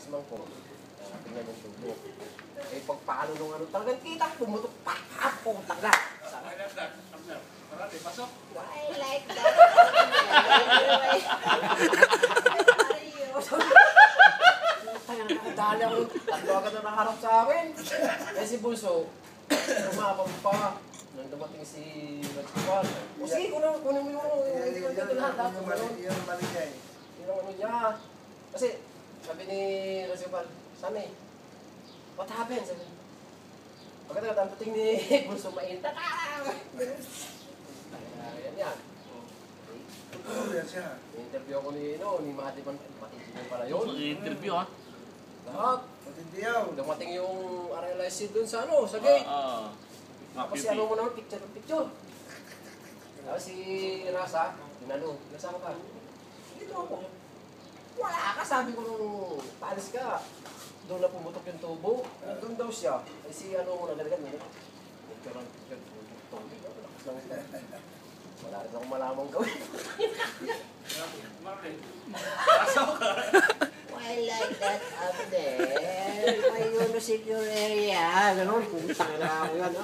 congressman ko. Tingnan yung tubo. Eh, pagpalo nung ano, talagang kita, pumutok, pakapong taga. Pasok. I like that. Dali ako, tatlo agad na nakaharap sa akin. Eh si Bulso, umabang pa. Nung dumating si Rajpal. O sige, kunin mo yung lahat. Yung mali niya eh. Yung ano niya. Kasi, sabi ni Rajpal, Sani, what happened? Sabi, pagkatapos ang dating ni Bulso mainta. Yan yan. Ano yan siya? Interview ako ni Mati pala yun. Mag-interview ha? Lahat. Matindiyaw. Dumating yung RLIC dun sa ano, sa gate. Tapos si ano mo naman, picture. Tapos si Rasa, ano, nasa ka? Dito ako. Wala ka, sabi ko nung paalis ka. Doon na pumutok yung tubo. Doon daw siya. Eh si ano mo nagalagan mo. Picture. Wala rin akong malamang gawin. Pasok ka. I like that up there. May secure area. Ganon, putang na ako yan.